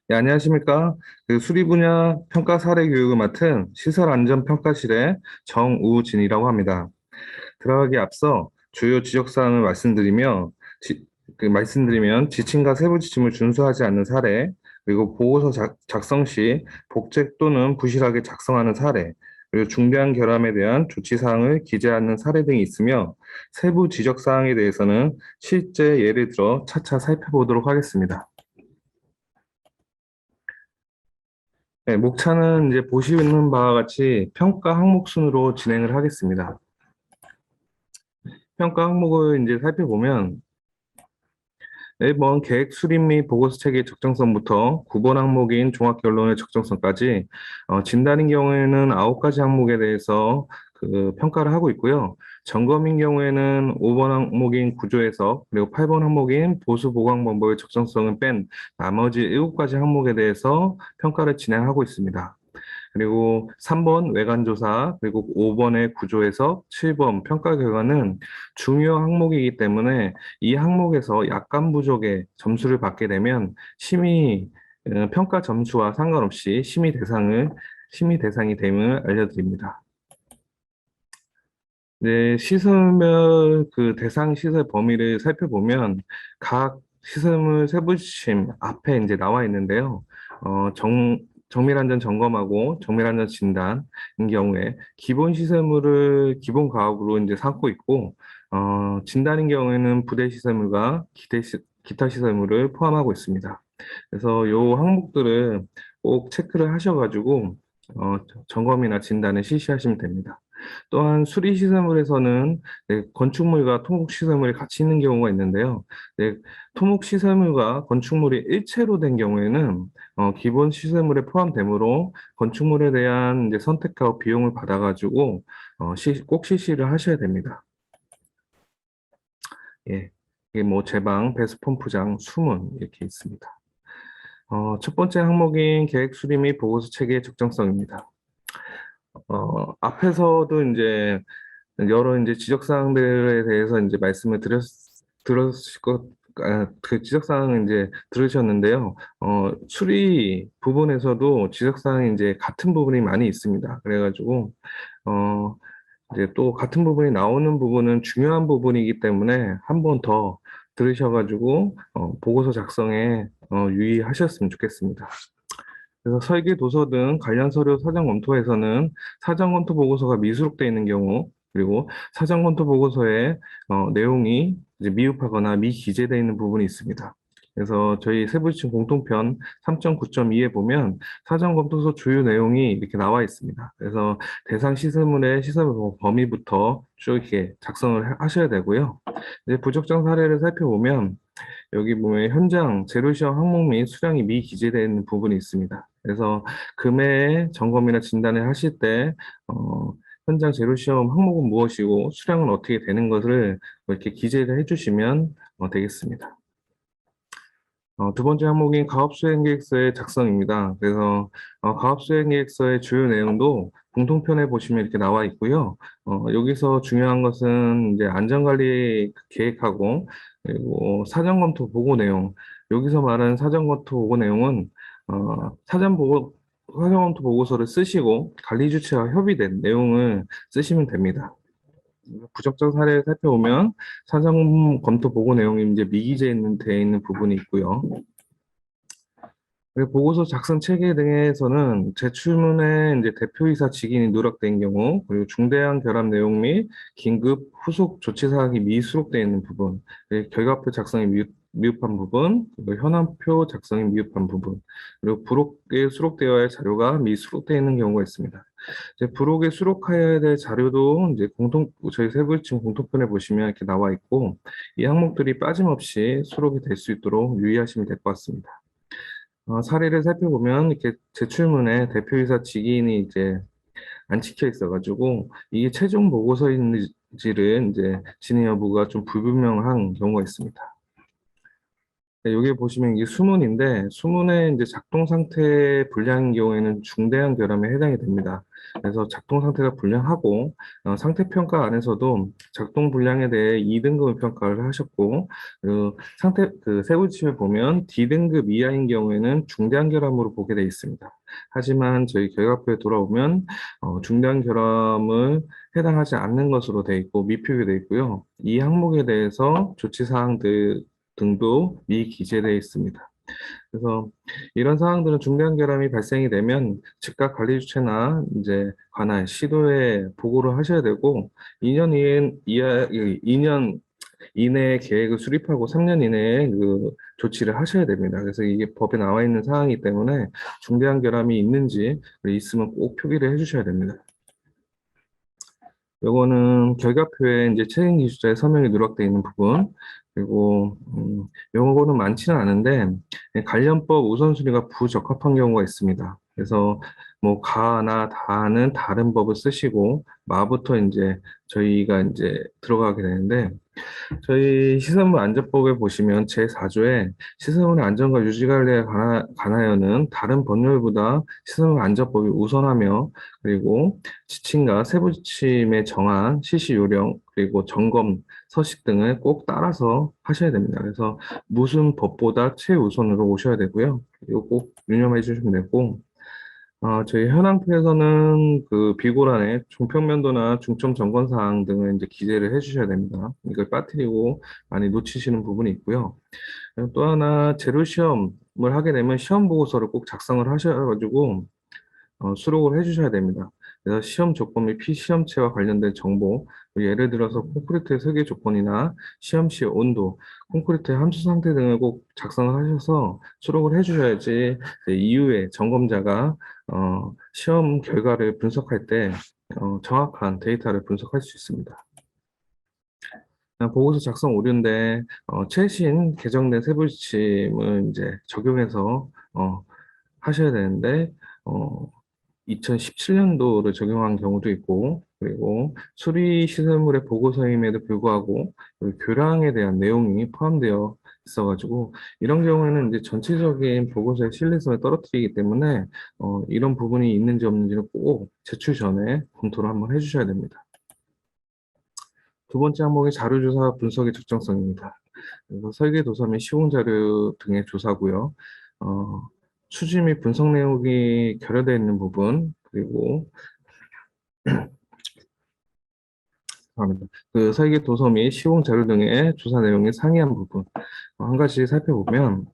네, 안녕하십니까. 그 수리 분야 평가 사례 교육을 맡은 시설안전평가실의 정우진이라고 합니다. 들어가기 앞서 주요 지적사항을 말씀드리면 지침과 세부 지침을 준수하지 않는 사례, 그리고 보고서 작성 시 복제 또는 부실하게 작성하는 사례, 그리고 중대한 결함에 대한 조치 사항을 기재하는 사례 등이 있으며 세부 지적 사항에 대해서는 실제 예를 들어 차차 살펴보도록 하겠습니다. 네, 목차는 이제 보시는 바와 같이 평가 항목 순으로 진행을 하겠습니다. 평가 항목을 이제 살펴보면 1번 계획 수립 및 보고서 체계 적정성부터 9번 항목인 종합 결론의 적정성까지 진단인 경우에는 9가지 항목에 대해서 그 평가를 하고 있고요. 점검인 경우에는 5번 항목인 구조해석 그리고 8번 항목인 보수 보강 방법의 적정성을 뺀 나머지 7가지 항목에 대해서 평가를 진행하고 있습니다. 그리고 3번 외관조사, 그리고 5번의 구조에서 7번 평가 결과는 중요 항목이기 때문에 이 항목에서 약간 부족의 점수를 받게 되면 평가 점수와 상관없이 심의 대상이 됨을 알려드립니다. 네, 시설별 그 대상 시설 범위를 살펴보면 각 시설물 세부 지침 앞에 이제 나와 있는데요. 정밀안전 점검하고 정밀안전 진단인 경우에 기본 시설물을 기본 과업으로 이제 삼고 있고, 진단인 경우에는 부대 시설물과 기타 시설물을 포함하고 있습니다. 그래서 요 항목들을 꼭 체크를 하셔가지고, 점검이나 진단을 실시하시면 됩니다. 또한 수리시설물에서는 네, 건축물과 토목시설물이 같이 있는 경우가 있는데요. 네, 토목시설물과 건축물이 일체로 된 경우에는 기본 시설물에 포함되므로 건축물에 대한 이제 선택하고 비용을 받아가지고 꼭 실시를 하셔야 됩니다. 예, 이게 뭐 제방, 배수 펌프장, 수문 이렇게 있습니다. 첫 번째 항목인 계획 수리 및 보고서 체계의 적정성입니다. 앞에서도 이제 여러 이제 지적사항들에 대해서 이제 들었을 그 지적사항을 이제 들으셨는데요. 수리 부분에서도 지적사항이 이제 같은 부분이 많이 있습니다. 그래가지고, 어, 이제 또 같은 부분이 나오는 부분은 중요한 부분이기 때문에 한 번 더 들으셔가지고, 보고서 작성에 유의하셨으면 좋겠습니다. 그래서 설계 도서 등 관련 서류 사전 검토에서는 사전 검토 보고서가 미수록되어 있는 경우, 그리고 사전 검토 보고서의 내용이 이제 미흡하거나 미기재되어 있는 부분이 있습니다. 그래서 저희 세부지침 공통편 3.9.2에 보면 사전 검토서 주요 내용이 이렇게 나와 있습니다. 그래서 대상 시설물의 시설 범위부터 쭉 이렇게 작성을 하셔야 되고요. 이제 부적정 사례를 살펴보면 여기 보면 현장 재료 시험 항목 및 수량이 미기재되는 부분이 있습니다. 그래서 금해 점검이나 진단을 하실 때 현장 재료 시험 항목은 무엇이고 수량은 어떻게 되는 것을 이렇게 기재를 해주시면 되겠습니다. 두 번째 항목인 가업수행계획서의 작성입니다. 그래서 가업수행계획서의 주요 내용도 공통편에 보시면 이렇게 나와 있고요. 여기서 중요한 것은 이제 안전관리 계획하고 그리고 사전검토 보고 내용. 여기서 말하는 사전검토 보고 내용은 사전검토 보고서를 쓰시고 관리주체와 협의된 내용을 쓰시면 됩니다. 부적정 사례를 살펴보면 사전 검토 보고 내용이 이제 되어 있는 부분이 있고요. 그리고 보고서 작성 체계 등에서는 제출문에 이제 대표이사 직인이 누락된 경우, 그리고 중대한 결함 내용 및 긴급 후속 조치 사항이 미수록되어 있는 부분, 그리고 결과표 작성이 미흡한 부분, 그리고 현황표 작성이 미흡한 부분, 그리고 부록에 수록되어야 할 자료가 미수록되어 있는 경우가 있습니다. 이제 부록에 수록해야 될 자료도 이제 저희 세부침 공통편에 보시면 이렇게 나와 있고, 이 항목들이 빠짐없이 수록이 될 수 있도록 유의하시면 될 것 같습니다. 사례를 살펴보면 이렇게 제출문에 대표이사 직인이 이제 안 찍혀 있어가지고 이게 최종 보고서인지를 이제 진위 여부가 좀 불분명한 경우가 있습니다. 네, 여기 보시면 이게 수문인데, 수문의 이제 작동 상태 불량인 경우에는 중대한 결함에 해당이 됩니다. 그래서 작동 상태가 불량하고, 상태 평가 안에서도 작동 불량에 대해 2등급 평가를 하셨고, 그 세부침을 보면 D등급 이하인 경우에는 중대한 결함으로 보게 되어 있습니다. 하지만 저희 결과표에 돌아오면, 중대한 결함을 해당하지 않는 것으로 되어 있고, 미표기 되어 있고요. 이 항목에 대해서 조치사항들 등도 미기재되어 있습니다. 그래서 이런 사항들은 중대한 결함이 발생이 되면 즉각 관리 주체나 이제 관할 시도에 보고를 하셔야 되고 2년 이하 2년 이내에 계획을 수립하고 3년 이내에 그 조치를 하셔야 됩니다. 그래서 이게 법에 나와 있는 사항이기 때문에 중대한 결함이 있는지 있으면 꼭 표기를 해주셔야 됩니다. 요거는 결과표에 이제 책임 기술자의 서명이 누락되어 있는 부분, 그리고 요거는 많지는 않은데 관련법 우선순위가 부적합한 경우가 있습니다. 그래서 뭐 가나 다는 다른 법을 쓰시고 마부터 이제 저희가 이제 들어가게 되는데 저희 시설물 안전법에 보시면 제4조에 시설물의 안전과 유지 관리에 관하여는 다른 법률보다 시설물 안전법이 우선하며 그리고 지침과 세부 지침에 정한 실시 요령 그리고 점검 서식 등을 꼭 따라서 하셔야 됩니다. 그래서 무슨 법보다 최우선으로 오셔야 되고요. 이거 꼭 유념해 주시면 되고 저희 현황표에서는 그 비고란의 중평면도나 중점 점검 사항 등을 이제 기재를 해주셔야 됩니다. 이걸 빠뜨리고 많이 놓치시는 부분이 있고요. 또 하나 재료 시험을 하게 되면 시험 보고서를 꼭 작성을 하셔가지고 수록을 해주셔야 됩니다. 그래서 시험 조건 및 피시험체와 관련된 정보, 예를 들어서 콘크리트의 설계 조건이나 시험 시 온도, 콘크리트의 함수 상태 등을 꼭 작성을 하셔서 수록을 해주셔야지 이제 이후에 점검자가 시험 결과를 분석할 때 정확한 데이터를 분석할 수 있습니다. 보고서 작성 오류인데 최신 개정된 세부 지침을 이제 적용해서 하셔야 되는데 어, 2017년도를 적용한 경우도 있고, 그리고 수리 시설물의 보고서임에도 불구하고 교량에 대한 내용이 포함되어 있어가지고 이런 경우에는 이제 전체적인 보고서의 신뢰성을 떨어뜨리기 때문에 이런 부분이 있는지 없는지는 꼭 제출 전에 검토를 한번 해주셔야 됩니다. 두 번째 항목이 자료조사 분석의 적정성입니다. 그래서 설계 도서 및 시공 자료 등의 조사고요. 어, 수지 및 분석 내용이 결여되어 있는 부분, 그리고 죄송합니다. 그 설계 도서 및 시공 자료 등의 조사 내용이 상이한 부분 한 가지 살펴보면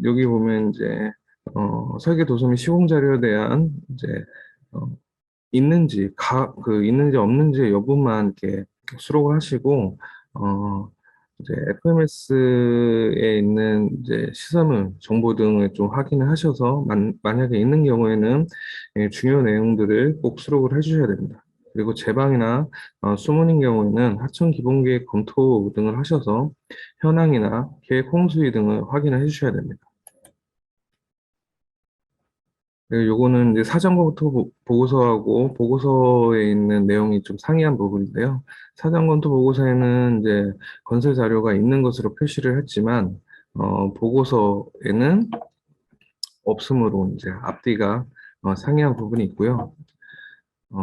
여기 보면 이제 설계 도서 및 시공 자료에 대한 이제 어, 있는지 없는지 여부만 이렇게 수록을 하시고 이제 FMS에 있는 이제 시설물 정보 등을 좀 확인을 하셔서 만약에 있는 경우에는 중요 내용들을 꼭 수록을 해주셔야 됩니다. 그리고 제방이나 수문인 경우에는 하청 기본계획 검토 등을 하셔서 현황이나 계획 홍수위 등을 확인을 해주셔야 됩니다. 네, 요거는 이제 사전검토 보고서하고 보고서에 있는 내용이 좀 상이한 부분인데요. 사전검토 보고서에는 이제 건설 자료가 있는 것으로 표시를 했지만, 보고서에는 없으므로 이제 앞뒤가 상이한 부분이 있고요.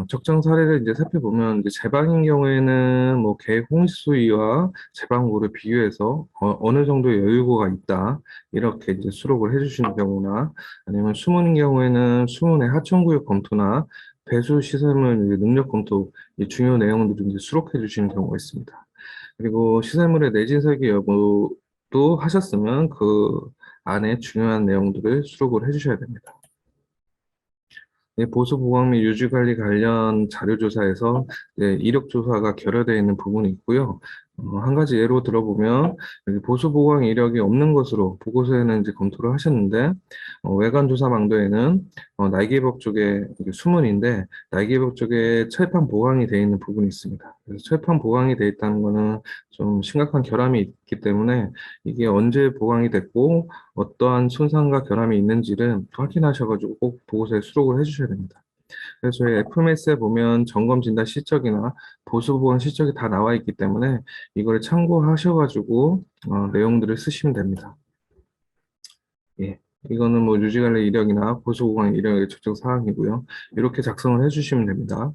적정 사례를 이제 살펴보면 이제 제방인 경우에는 뭐 계획 홍수위와 제방구를 비교해서 어느 정도 여유가 있다 이렇게 이제 수록을 해주시는 경우나 아니면 수문인 경우에는 수문의 하천구역 검토나 배수 시설물 이제 능력 검토 이 중요 내용들을 이제 수록해 주시는 경우가 있습니다. 그리고 시설물의 내진 설계 여부도 하셨으면 그 안에 중요한 내용들을 수록을 해주셔야 됩니다. 네, 보수 보강 및 유지 관리 관련 자료 조사에서 이력 조사가 결여되어 있는 부분이 있고요. 한 가지 예로 들어보면 여기 보수 보강 이력이 없는 것으로 보고서에는 이제 검토를 하셨는데 외관 조사 망도에는 날개벽 쪽에 이게 수문인데 날개벽 쪽에 철판 보강이 되어 있는 부분이 있습니다. 그래서 철판 보강이 되어 있다는 것은 좀 심각한 결함이 있기 때문에 이게 언제 보강이 됐고 어떠한 손상과 결함이 있는지를 확인하셔가지고 꼭 보고서에 수록을 해주셔야 됩니다. 그래서 저희 FMS에 보면 점검 진단 실적이나 보수 보완 실적이 다 나와 있기 때문에 이걸 참고하셔가지고 내용들을 쓰시면 됩니다. 예. 이거는 뭐 유지관리 이력이나 보수 보완 이력의 적정 사항이고요. 이렇게 작성을 해주시면 됩니다.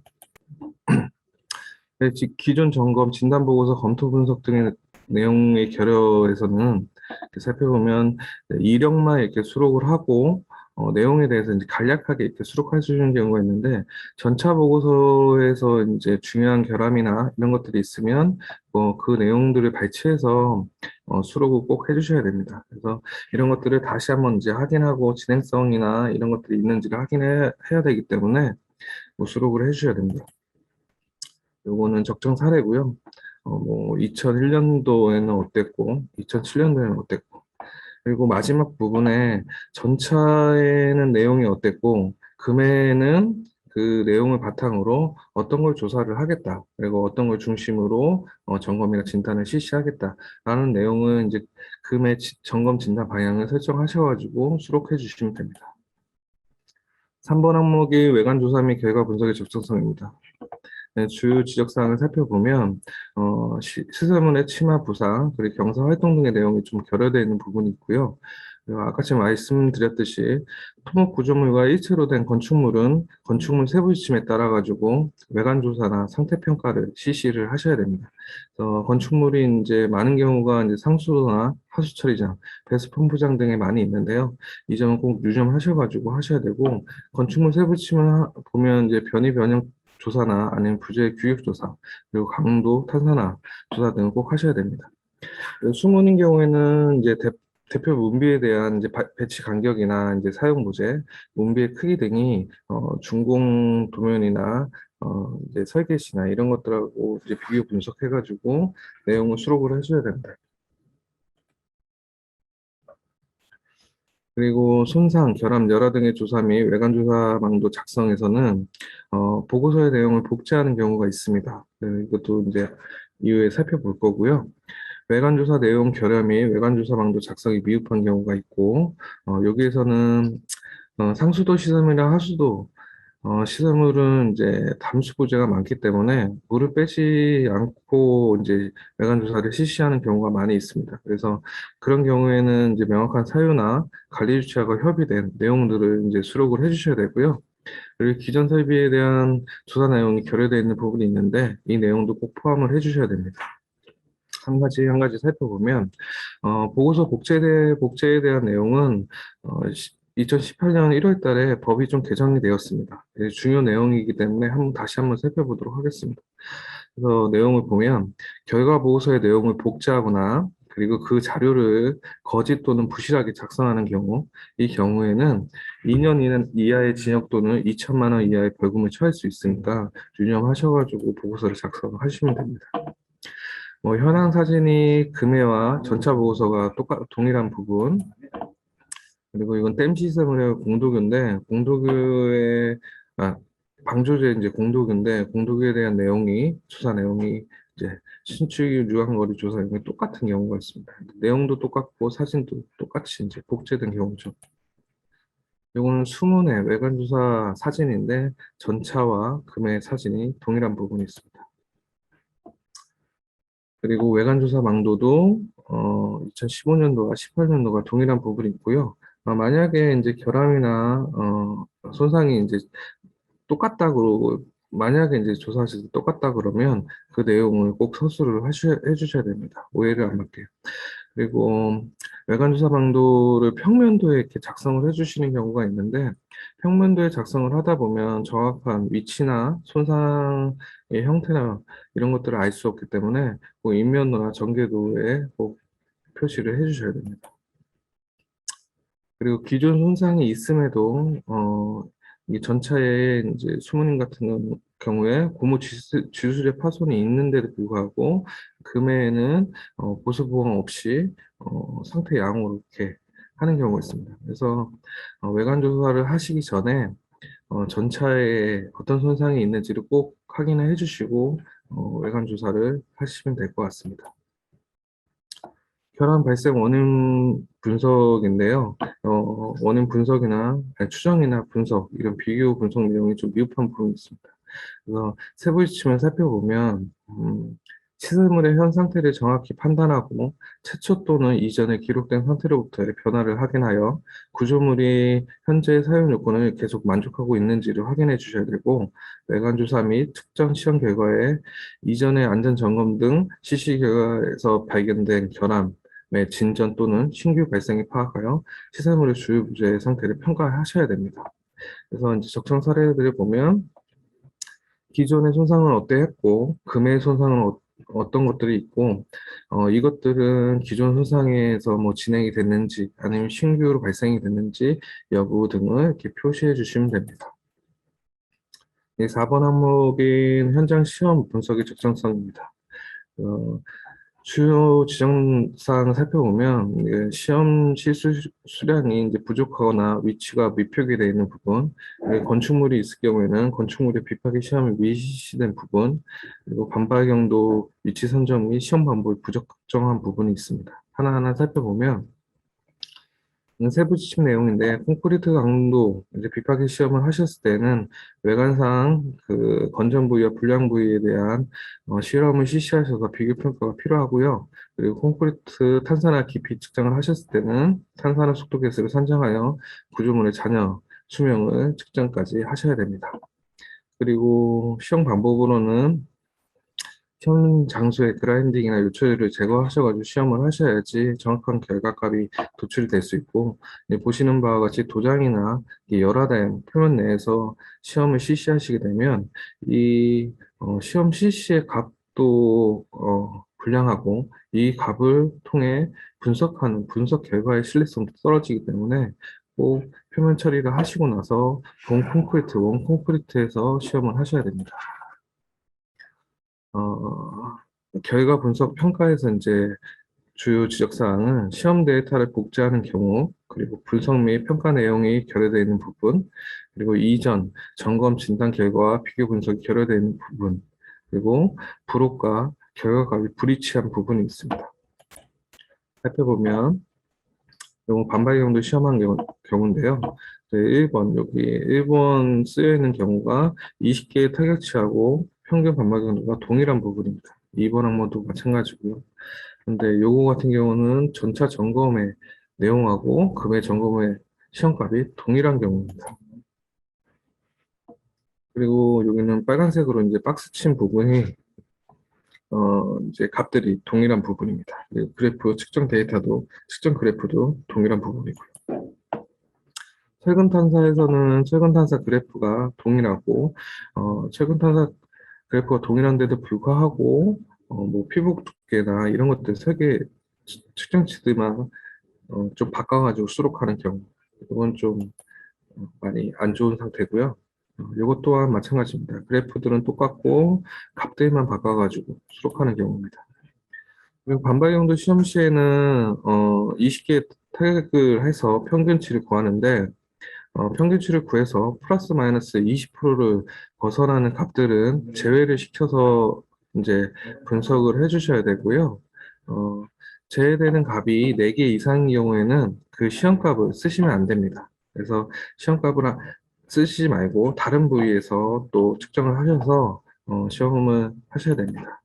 네, 기존 점검, 진단 보고서, 검토 분석 등의 내용의 결여에서는 이렇게 살펴보면 이력만 이렇게 수록을 하고 내용에 대해서 이제 간략하게 이렇게 수록할 수 있는 경우가 있는데 전차 보고서에서 이제 중요한 결함이나 이런 것들이 있으면 그 내용들을 발췌해서 수록을 꼭 해주셔야 됩니다. 그래서 이런 것들을 다시 한번 이제 확인하고 진행성이나 이런 것들이 있는지를 확인해야 되기 때문에 수록을 해주셔야 됩니다. 요거는 적정 사례고요. 뭐 2001년도에는 어땠고 2007년도에는 어땠고 그리고 마지막 부분에 전차에는 내용이 어땠고 금해에는 그 내용을 바탕으로 어떤 걸 조사를 하겠다. 그리고 어떤 걸 중심으로 점검이나 진단을 실시하겠다라는 내용은 이제 금해 점검 진단 방향을 설정하셔가지고 수록해 주시면 됩니다. 3번 항목이 외관 조사 및 결과 분석의 적정성입니다. 네, 주요 지적사항을 살펴보면 시설물의 침하 부상 그리고 경사 활동 등의 내용이 좀 결여되어 있는 부분이 있고요. 그리고 아까 제가 말씀드렸듯이 토목 구조물과 일체로 된 건축물은 건축물 세부 지침에 따라 가지고 외관 조사나 상태 평가를 실시를 하셔야 됩니다. 건축물이 이제 많은 경우가 이제 상수도나 하수 처리장, 배수 펌프장 등에 많이 있는데요. 이 점은 꼭 유념하셔가지고 하셔야 되고 건축물 세부 지침을 보면 이제 변이 변형 조사나 아니면 부재 규격 조사, 그리고 강도, 탄산화 조사 등을 꼭 하셔야 됩니다. 수문인 경우에는 이제 대표 문비에 대한 이제 배치 간격이나 이제 사용 부재, 문비의 크기 등이 준공 도면이나 이제 설계시나 이런 것들하고 이제 비교 분석해가지고 내용을 수록을 해줘야 됩니다. 그리고 손상, 결함, 열화 등의 조사 및 외관 조사망도 작성에서는 보고서의 내용을 복제하는 경우가 있습니다. 네, 이것도 이제 이후에 살펴볼 거고요. 외관 조사 내용 결함 및 외관 조사망도 작성이 미흡한 경우가 있고 여기에서는 상수도 시설물이나 하수도 시설물은 이제 담수 부재가 많기 때문에 물을 빼지 않고 이제 외관 조사를 실시하는 경우가 많이 있습니다. 그래서 그런 경우에는 이제 명확한 사유나 관리 주체와 협의된 내용들을 이제 수록을 해주셔야 되고요. 그리고 기존 설비에 대한 조사 내용이 결여되어 있는 부분이 있는데 이 내용도 꼭 포함을 해주셔야 됩니다. 한 가지 살펴보면 보고서 복제에 대한 내용은 2018년 1월 달에 법이 좀 개정이 되었습니다. 중요 내용이기 때문에 다시 한번 살펴보도록 하겠습니다. 그래서 내용을 보면 결과 보고서의 내용을 복제하거나 그리고 그 자료를 거짓 또는 부실하게 작성하는 경우, 이 경우에는 2년 이하의 징역 또는 2천만 원 이하의 벌금을 처할 수 있으니까 유념하셔가지고 보고서를 작성하시면 됩니다. 현황 사진이 금해와 전차 보고서가 동일한 부분, 그리고 이건 댐 시스템의 공도교인데, 방조제 이제 공도교인데, 공도교에 대한 조사 내용이 이제 신축 유한거리 조사 내용이 똑같은 경우가 있습니다. 내용도 똑같고 사진도 똑같이 이제 복제된 경우죠. 이거는 수문의 외관 조사 사진인데, 전차와 금해 사진이 동일한 부분이 있습니다. 그리고 외관조사 망도도 2015년도와 18년도가 동일한 부분이 있고요. 만약에 이제 결함이나 손상이 이제 똑같다고 만약에 이제 조사하실 때 똑같다 그러면 그 내용을 꼭 서술을 해주셔야 됩니다. 오해를 안 받게요. 그리고 외관조사 방도를 평면도에 이렇게 작성을 해주시는 경우가 있는데 평면도에 작성을 하다 보면 정확한 위치나 손상의 형태나 이런 것들을 알 수 없기 때문에 꼭 인면도나 전개도에 꼭 표시를 해주셔야 됩니다. 그리고 기존 손상이 있음에도 이 전차에 이제 수문임 같은 경우에 고무 지수제 파손이 있는데도 불구하고 금해에는 보수보강 없이 상태 양호로 이렇게 하는 경우가 있습니다. 그래서 외관 조사를 하시기 전에 전차에 어떤 손상이 있는지를 꼭 확인을 해주시고 외관 조사를 하시면 될 것 같습니다. 결함 발생 원인 분석인데요. 원인 분석이나 아니, 추정이나 분석, 이런 비교 분석 내용이 좀 미흡한 부분이 있습니다. 그래서 세부 지침을 살펴보면, 시설물의 현 상태를 정확히 판단하고 최초 또는 이전에 기록된 상태로부터의 변화를 확인하여 구조물이 현재 사용 요건을 계속 만족하고 있는지를 확인해 주셔야 되고, 외관 조사 및 특정 시험 결과에 이전의 안전 점검 등 실시 결과에서 발견된 결함의 진전 또는 신규 발생을 파악하여 시설물의 주요 부재의 상태를 평가하셔야 됩니다. 그래서 이제 적정 사례들을 보면, 기존의 손상은 어때 했고, 금의 손상은 어떤 것들이 있고, 이것들은 기존 손상에서 뭐 진행이 됐는지, 아니면 신규로 발생이 됐는지 여부 등을 이렇게 표시해 주시면 됩니다. 4번 항목인 현장 시험 분석의 적정성입니다. 어, 주요 지정사항을 살펴보면 시험 실수 수량이 이제 부족하거나 위치가 미표기되어 있는 부분, 그리고 건축물이 있을 경우에는 건축물의 비파기 시험이 미시된 부분, 그리고 반발 경도 위치 선정 및 시험 방법이 부적정한 부분이 있습니다. 하나하나 살펴보면 세부 지침 내용인데, 콘크리트 강도 이제 비파기 시험을 하셨을 때는 외관상 그 건전 부위와 불량 부위에 대한 실험을 실시하셔서 비교 평가가 필요하고요. 그리고 콘크리트 탄산화 깊이 측정을 하셨을 때는 탄산화 속도 계수를 산정하여 구조물의 잔여 수명을 측정까지 하셔야 됩니다. 그리고 시험 방법으로는 시험 장소의 그라인딩이나 요철을 제거하셔가지고 시험을 하셔야지 정확한 결과값이 도출될 수 있고, 보시는 바와 같이 도장이나 이 열화된 표면 내에서 시험을 실시하시게 되면 이 시험 실시의 값도 불량하고, 이 값을 통해 분석하는 분석 결과의 신뢰성도 떨어지기 때문에 꼭 표면 처리를 하시고 나서 본 콘크리트, 원 콘크리트에서 시험을 하셔야 됩니다. 어, 결과 분석 평가에서 이제 주요 지적사항은 시험 데이터를 복제하는 경우, 그리고 분석 및 평가 내용이 결여되어 있는 부분, 그리고 이전 점검 진단 결과와 비교 분석이 결여되어 있는 부분, 그리고 부록과 결과값이 불일치한 부분이 있습니다. 살펴보면 요거 반발경도 시험한 경우인데요. 네, 1번, 여기 1번 쓰여 있는 경우가 20개의 타격치하고 평균 반발경도가 동일한 부분입니다. 2번 항목도 마찬가지고요. 근데 요거 같은 경우는 전차 점검의 내용하고 금의 점검의 시험값이 동일한 경우입니다. 그리고 여기는 빨간색으로 이제 박스 친 부분이 이제 값들이 동일한 부분입니다. 그리고 그래프 측정 데이터도 측정 그래프도 동일한 부분이고요. 철근 탄사에서는 철근 탄사 그래프가 동일하고, 철근 탄사 그래프가 동일한데도 불구하고, 뭐 피복 두께나 이런 것들 설계 측정치들만 좀 바꿔가지고 수록하는 경우, 이건 좀 많이 안 좋은 상태고요. 이것 또한 마찬가지입니다. 그래프들은 똑같고 값들만 바꿔가지고 수록하는 경우입니다. 그리고 반발경도 시험 시에는 20개 타격을 해서 평균치를 구하는데, 평균치를 구해서 플러스 마이너스 20%를 벗어나는 값들은 제외를 시켜서 이제 분석을 해주셔야 되고요. 어, 제외되는 값이 4개 이상인 경우에는 그 시험값을 쓰시면 안 됩니다. 그래서 시험값을 쓰시지 말고 다른 부위에서 또 측정을 하셔서 시험을 하셔야 됩니다.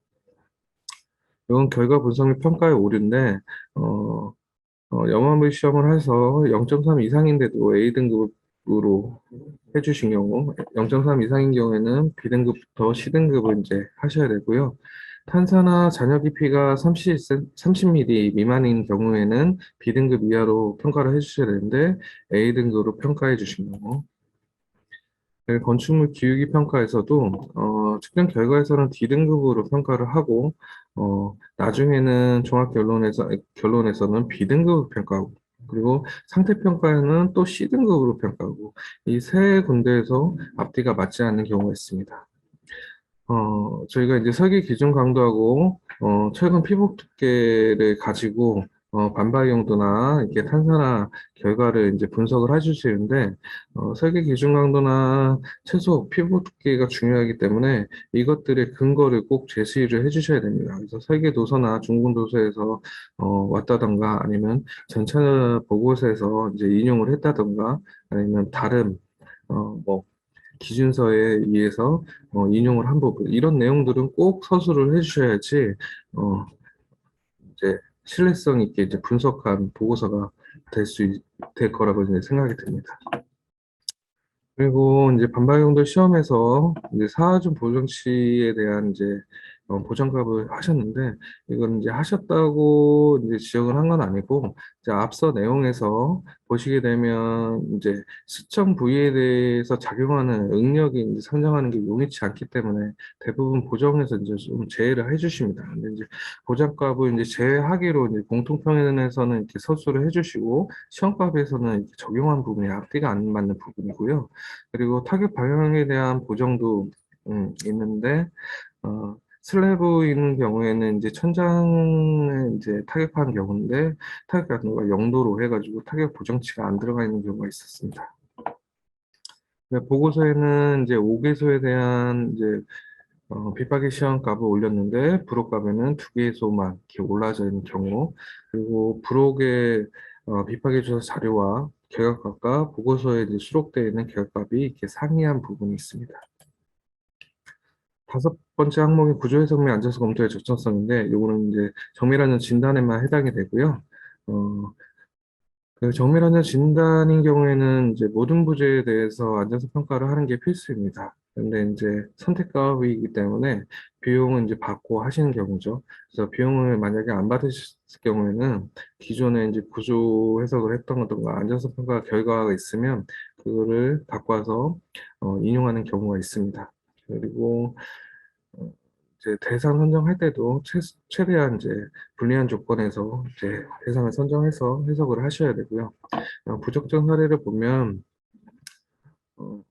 이건 결과 분석 및 평가의 오류인데, 어, 영암의 시험을 해서 0.3 이상인데도 A등급으로 해주신 경우, 0.3 이상인 경우에는 B등급부터 C등급을 이제 하셔야 되고요. 탄사나 잔여 깊이가 30mm 미만인 경우에는 B등급 이하로 평가를 해주셔야 되는데, A등급으로 평가해 주신 경우. 네, 건축물 기후기 평가에서도 측정 결과에서는 D등급으로 평가를 하고, 나중에는 종합 결론에서는 B등급 평가하고, 그리고 상태 평가에는 또 C등급으로 평가하고, 이 세 군데에서 앞뒤가 맞지 않는 경우가 있습니다. 저희가 이제 설계 기준 강도하고 철근 피복 두께를 가지고 반발 용도나 이렇게 탄산화 결과를 이제 분석을 해주시는데, 설계 기준 강도나 최소 피부 두께가 중요하기 때문에 이것들의 근거를 꼭 제시를 해주셔야 됩니다. 그래서 설계 도서나 중군 도서에서 왔다던가 아니면 전차 보고서에서 이제 인용을 했다던가 아니면 다른 뭐 기준서에 의해서 인용을 한 부분 이런 내용들은 꼭 서술을 해주셔야지 어, 이제 신뢰성 있게 이제 분석한 보고서가 될 거라고 이제 생각이 듭니다. 그리고 이제 반발용도 시험에서 이제 사하준 보정치에 대한 이제 보정값을 하셨는데 이건 이제 하셨다고 이제 지적을 한 건 아니고 이제 앞서 내용에서 보시게 되면 이제 시청 부위에 대해서 작용하는 응력이 이제 상정하는 게 용이치 않기 때문에 대부분 보정에서 이제 좀 제외를 해주십니다. 근데 이제 보정값을 이제 제외하기로 이제 공통편에서는 이렇게 서술을 해주시고 시험값에서는 이렇게 적용한 부분이 앞뒤가 안 맞는 부분이고요. 그리고 타격 방향에 대한 보정도 있는데 슬래브 있는 경우에는 이제 천장에 이제 타격한 경우인데 타격 강도가 0도로 해가지고 타격 보정치가 안 들어가 있는 경우가 있었습니다. 네, 보고서에는 이제 5개소에 대한 이제 빗박이 시험 값을 올렸는데 부록 값에는 2개소만 이렇게 올라져 있는 경우 그리고 부록의 빗박이 조사 자료와 결과값과 보고서에 이제 수록되어 있는 결과값이 이렇게 상이한 부분이 있습니다. 다섯 번째 항목이 구조해석 및 안전성 검토의 적정성인데, 요거는 이제 정밀안전 진단에만 해당이 되고요. 어, 그 정밀안전 진단인 경우에는 이제 모든 부재에 대해서 안전성 평가를 하는 게 필수입니다. 근데 이제 선택가이기 때문에 비용은 이제 받고 하시는 경우죠. 그래서 비용을 만약에 안 받으실 경우에는 기존에 이제 구조 해석을 했던 거든가 안전성 평가 결과가 있으면 그거를 바꿔서 인용하는 경우가 있습니다. 그리고 어, 이제 대상 선정할 때도 최대한 이제 불리한 조건에서 이제 대상을 선정해서 해석을 하셔야 되고요. 부적정 사례를 보면 어,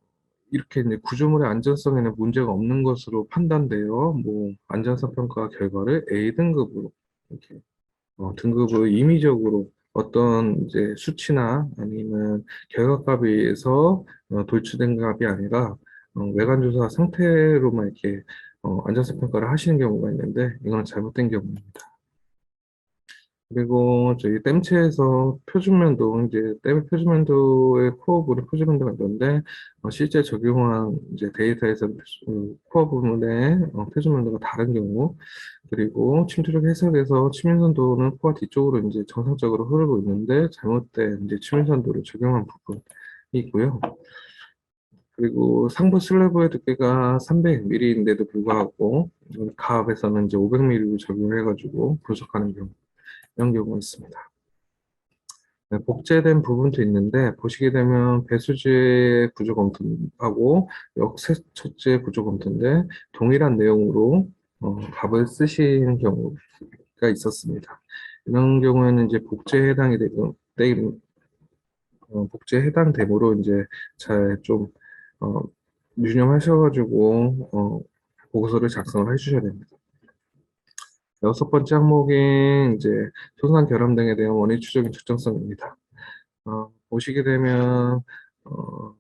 이렇게 이제 구조물의 안전성에는 문제가 없는 것으로 판단되어 뭐 안전성 평가 결과를 A등급으로 이렇게 등급을 임의적으로 어떤 이제 수치나 아니면 결과값에 의해서 도출된 값이 아니라 외관 조사 상태로만 이렇게 안전성 평가를 하시는 경우가 있는데 이건 잘못된 경우입니다. 그리고 저희 댐체에서 표준면도 이제 댐 표준면도의 코어 부분 표준면도가 있는데 실제 적용한 이제 데이터에서 코어 부분의 표준면도가 다른 경우 그리고 침투력 해석에서 치밀선도는 코어 뒤쪽으로 이제 정상적으로 흐르고 있는데 잘못된 이제 치밀선도를 적용한 부분이 있고요. 그리고 상부 슬래브의 두께가 300mm인데도 불구하고 가압에서는 이제 500mm로 적용해가지고 분석하는 경우 이런 경우가 있습니다. 네, 복제된 부분도 있는데 보시게 되면 배수지의 구조 검토하고 역세처지의 구조 검토인데 동일한 내용으로 답을 쓰시는 경우가 있었습니다. 이런 경우에는 이제 복제에 해당이 되고 복제에 해당되므로 이제 잘 좀 유념하셔가지고 보고서를 작성을 해주셔야 됩니다. 여섯 번째 항목인 이제 소산 결함 등에 대한 원인 추적의 적정성입니다. 보시게 되면 어,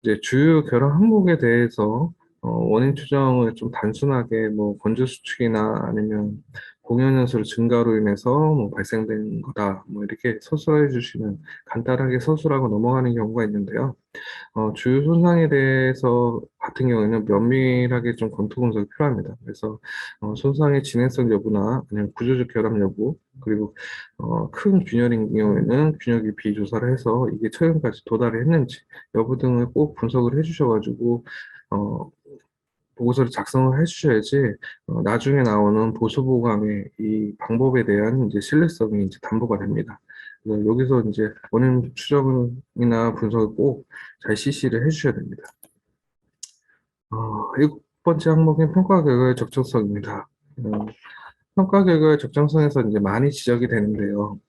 이제 주요 결함 항목에 대해서 원인 추정을 좀 단순하게 뭐 건조 수축이나 아니면 공연 연수의 증가로 인해서 뭐 발생된 거다 뭐 이렇게 서술해 주시면 간단하게 서술하고 넘어가는 경우가 있는데요. 주요 손상에 대해서 같은 경우에는 면밀하게 좀 검토 분석이 필요합니다. 그래서 손상의 진행성 여부나 아니면 구조적 결함 여부 그리고 큰 균열인 경우에는 균열기 비조사를 해서 이게 처형까지 도달을 했는지 여부 등을 꼭 분석을 해주셔가지고 어, 보고서를 작성을 해주셔야지 나중에 나오는 보수 보강의 이 방법에 대한 이제 신뢰성이 이제 담보가 됩니다. 그래서 여기서 이제 원인 추정이나 분석을 꼭 잘 CC를 해주셔야 됩니다. 일곱 번째 항목인 평가 결과의 적정성입니다. 평가 결과의 적정성에서 이제 많이 지적이 되는데요.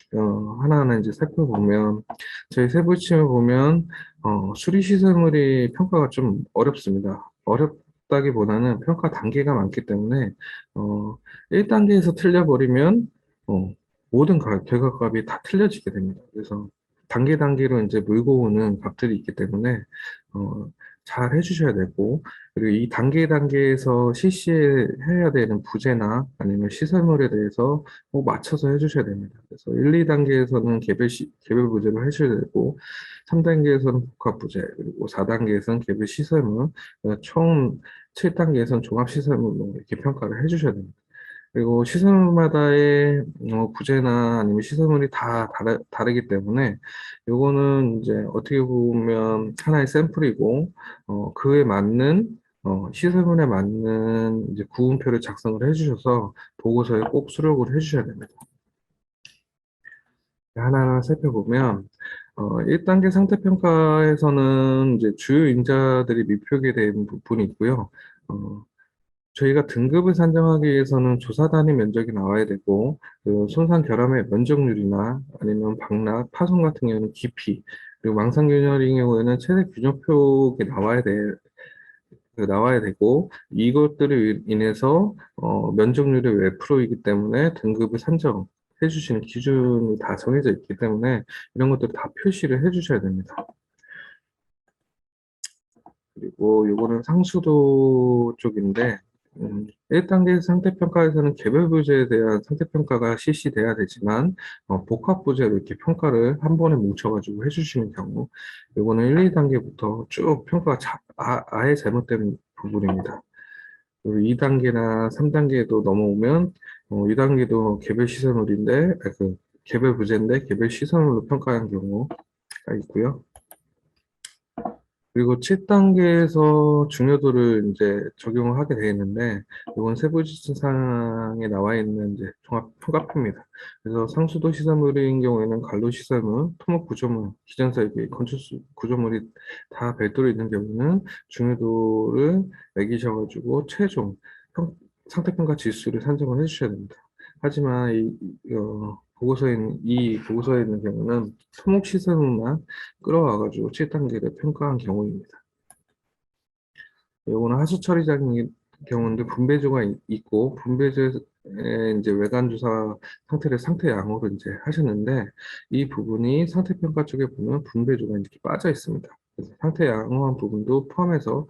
하나하나 이제 살펴보면 저희 세부침을 보면 수리 시설물이 평가가 좀 어렵습니다. 어렵다기보다는 평가 단계가 많기 때문에 1단계에서 틀려버리면 모든 결과값이 다 틀려지게 됩니다. 그래서 단계로 이제 물고 오는 값들이 있기 때문에 어, 잘 해주셔야 되고, 그리고 이 단계에서 실시해야 되는 부재나 아니면 시설물에 대해서 꼭 맞춰서 해주셔야 됩니다. 그래서 1, 2단계에서는 개별 부재를 해주셔야 되고, 3단계에서는 복합 부재, 그리고 4단계에서는 개별 시설물, 총 7단계에서는 종합 시설물로 이렇게 평가를 해주셔야 됩니다. 그리고 시설물마다의 부재나 아니면 시설물이 다 다르기 때문에 요거는 이제 어떻게 보면 하나의 샘플이고 그에 맞는 시설물에 맞는 이제 구분표를 작성을 해주셔서 보고서에 꼭 수록을 해주셔야 됩니다. 하나하나 살펴보면 1단계 상태평가에서는 이제 주요 인자들이 미표기에 대한 부분이 있고요. 어, 저희가 등급을 산정하기 위해서는 조사 단위 면적이 나와야 되고, 그 손상 결함의 면적률이나 아니면 방락, 파손 같은 경우는 깊이, 그리고 망상균열인 경우에는 최대 균열표가 나와야 되고, 이것들을 인해서 면적률이 몇 프로이기 때문에 등급을 산정해 주시는 기준이 다 정해져 있기 때문에 이런 것들 다 표시를 해 주셔야 됩니다. 그리고 요거는 상수도 쪽인데, 1단계 상태평가에서는 개별 부재에 대한 상태평가가 실시돼야 되지만, 복합 부재로 이렇게 평가를 한 번에 뭉쳐가지고 해주시는 경우, 요거는 1, 2단계부터 쭉 평가가 아예 잘못된 부분입니다. 그리고 2단계나 3단계도 넘어오면, 2단계도 개별 시설물인데, 개별 부재인데 개별 시설물로 평가한 경우가 있고요. 그리고 7단계에서 중요도를 이제 적용을 하게 되어 있는데, 이건 세부지침상에 나와 있는 이제 종합 평가표입니다. 그래서 상수도 시설물인 경우에는 간로 시설물, 토목 구조물, 기존 설비, 건축 구조물이 다 별도로 있는 경우는 중요도를 매기셔가지고 최종 상태평가 지수를 산정을 해주셔야 됩니다. 하지만 이 보고서에 있는 경우는 토목 시설물만 끌어와가지고 7단계를 평가한 경우입니다. 요거는 하수 처리장인 경우인데 분배조가 있고 분배조에 이제 외관 조사 상태 양호를 이제 하셨는데 이 부분이 상태 평가 쪽에 보면 분배조가 이렇게 빠져 있습니다. 그래서 상태 양호한 부분도 포함해서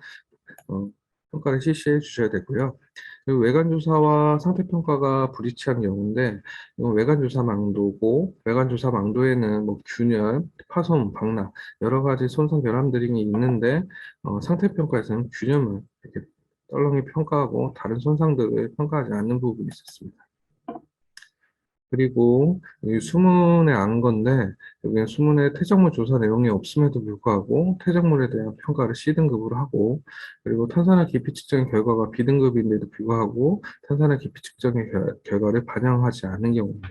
어, 평가를 실시해 주셔야 되고요. 그리고 외관조사와 상태평가가 불일치한 경우인데, 이건 외관조사망도고, 외관조사망도에는 뭐 균열, 파손, 방락, 여러 가지 손상 결함들이 있는데, 상태평가에서는 균열만 이렇게 떨렁이 평가하고 다른 손상들을 평가하지 않는 부분이 있었습니다. 그리고 이 수문에 안 건데 여기는 수문에 퇴적물 조사 내용이 없음에도 불구하고 퇴적물에 대한 평가를 C등급으로 하고 그리고 탄산화 깊이 측정 결과가 B등급인데도 불구하고 탄산화 깊이 측정의 결과를 반영하지 않는 경우입니다.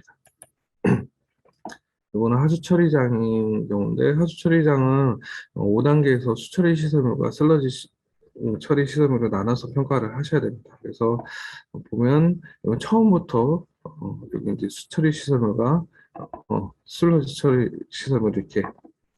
이거는 하수처리장인 경우인데 하수처리장은 5단계에서 수처리 시설물과 처리 시설물을 나눠서 평가를 하셔야 됩니다. 그래서 보면 이건 처음부터 여기 이제 수처리 시설물과 슬러지 처리 시설물을 이렇게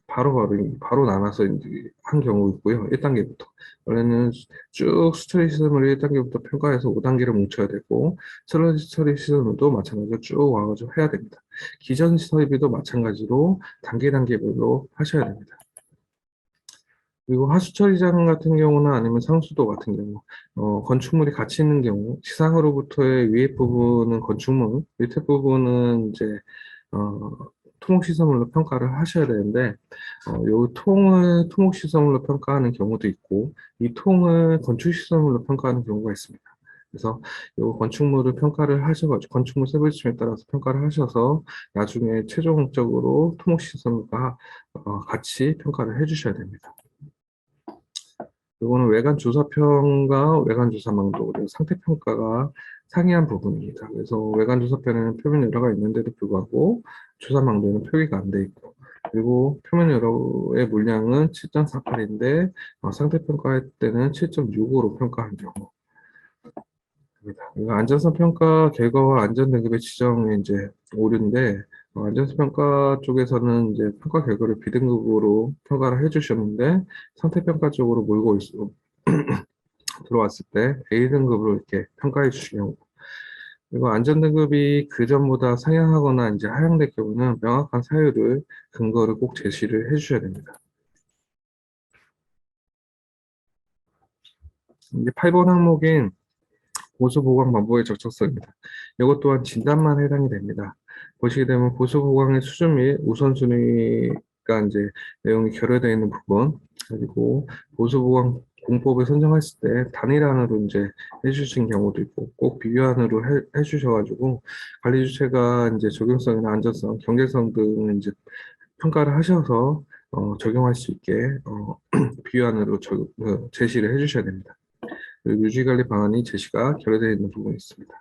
바로 나눠서 이제 한 경우 있고요. 1단계부터. 원래는 쭉 수처리 시설물을 1단계부터 평가해서 5단계를 뭉쳐야 되고, 슬러지 처리 시설물도 마찬가지로 쭉 와가지고 해야 됩니다. 기존 설비도 마찬가지로 단계별로 하셔야 됩니다. 그리고 하수처리장 같은 경우나 아니면 상수도 같은 경우, 건축물이 같이 있는 경우, 지상으로부터의 위에 부분은 건축물, 밑에 부분은 이제, 어, 토목시설물로 평가를 하셔야 되는데, 요 통을 토목시설물로 평가하는 경우도 있고, 이 통을 건축시설물로 평가하는 경우가 있습니다. 그래서 요 건축물을 평가를 하셔가지고, 건축물 세부지침에 따라서 평가를 하셔서, 나중에 최종적으로 토목시설물과 같이 평가를 해주셔야 됩니다. 이거는 외관 조사편과 외관 조사망도 그리고 상태 평가가 상이한 부분입니다. 그래서 외관 조사편에는 표면 여러가 있는데도 불구하고 조사망도는 표기가 안 돼 있고 그리고 표면 여러의 물량은 7.48인데 상태 평가할 때는 7.65로 평가한 경우. 이거 안전성 평가 결과와 안전 등급의 지정에 이제 오류인데 안전성 평가 쪽에서는 이제 평가 결과를 B등급으로 평가를 해주셨는데 상태 평가 쪽으로 들어왔을 때 A등급으로 이렇게 평가해 주시는 경우 그리고 안전등급이 그전보다 상향하거나 이제 하향될 경우는 명확한 사유를, 근거를 꼭 제시를 해주셔야 됩니다. 이제 8번 항목인 보수 보강 방법의 적정성입니다. 이것 또한 진단만 해당이 됩니다. 보시게 되면 보수 보강의 수준 및 우선순위가 이제 내용이 결여되어 있는 부분, 그리고 보수 보강 공법을 선정했을 때 단일안으로 이제 해주신 경우도 있고 꼭 비교안으로 해주셔가지고 관리 주체가 이제 적용성이나 안전성, 경제성 등을 이제 평가를 하셔서 적용할 수 있게 비교안으로 제시를 해주셔야 됩니다. 그리고 유지관리 방안이 제시가 결여되어 있는 부분이 있습니다.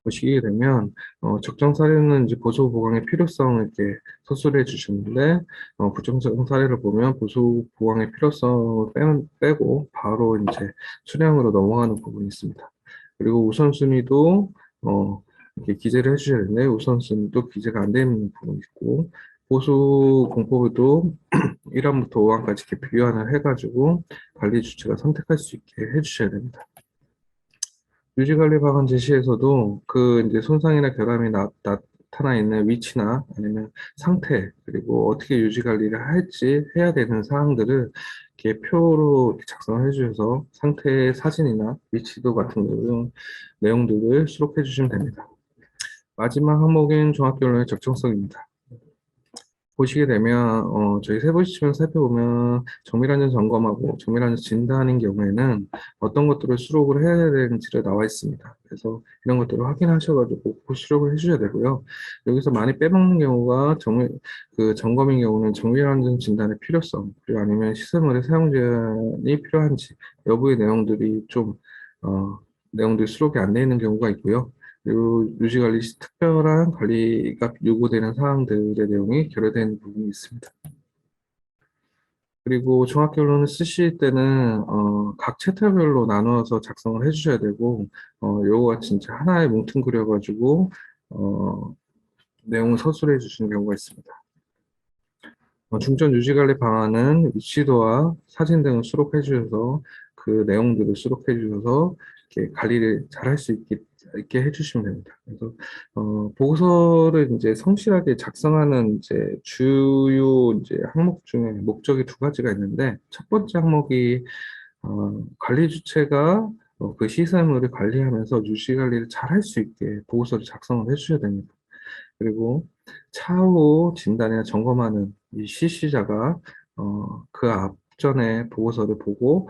보시게 되면 적정 사례는 이제 보수 보강의 필요성을 이렇게 서술해 주셨는데 부정적 사례를 보면 보수 보강의 필요성을 빼고 바로 이제 수량으로 넘어가는 부분이 있습니다. 그리고 우선순위도 이렇게 기재를 해주셔야 되는데 우선순위도 기재가 안 되는 부분이 있고 보수 공포도 1항부터 5항까지 이렇게 비교안을 해가지고 관리 주체가 선택할 수 있게 해주셔야 됩니다. 유지관리 방안 제시에서도 그 이제 손상이나 결함이 나타나 있는 위치나 아니면 상태, 그리고 어떻게 유지관리를 할지 해야 되는 사항들을 이렇게 표로 이렇게 작성해 주셔서 상태의 사진이나 위치도 같은 내용들을 수록해 주시면 됩니다. 마지막 항목인 종합결론의 적정성입니다. 보시게 되면 저희 세부 시점을 살펴보면 정밀안전 점검하고 정밀안전 진단인 경우에는 어떤 것들을 수록을 해야 되는지를 나와 있습니다. 그래서 이런 것들을 확인하셔가지고 꼭 수록을 해주셔야 되고요. 여기서 많이 빼먹는 경우가 그 점검인 경우는 정밀안전 진단의 필요성, 그리고 아니면 시설물의 사용 제한이 필요한지 여부의 내용들이 좀 내용들이 수록이 안 되어 있는 경우가 있고요. 그리고 유지관리 시 특별한 관리가 요구되는 사항들의 내용이 결여된 부분이 있습니다. 그리고 종합결론을 쓰실 때는 각 챕터별로 나누어서 작성을 해주셔야 되고 요거가 진짜 하나에 뭉뚱그려가지고 내용을 서술해 주시는 경우가 있습니다. 중점 유지관리 방안은 위치도와 사진 등을 수록해 주셔서 그 내용들을 수록해 주셔서 이렇게 관리를 잘 할 수 있게 해주시면 됩니다. 그래서 보고서를 이제 성실하게 작성하는 이제 주요 이제 항목 중에 목적이 두 가지가 있는데 첫 번째 항목이 관리 주체가 그 시설물을 관리하면서 유지 관리를 잘 할 수 있게 보고서를 작성을 해주셔야 됩니다. 그리고 차후 진단이나 점검하는 이 실시자가 그 앞전에 보고서를 보고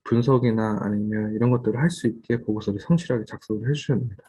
분석이나 아니면 이런 것들을 할 수 있게 보고서를 성실하게 작성을 해주셔야 됩니다.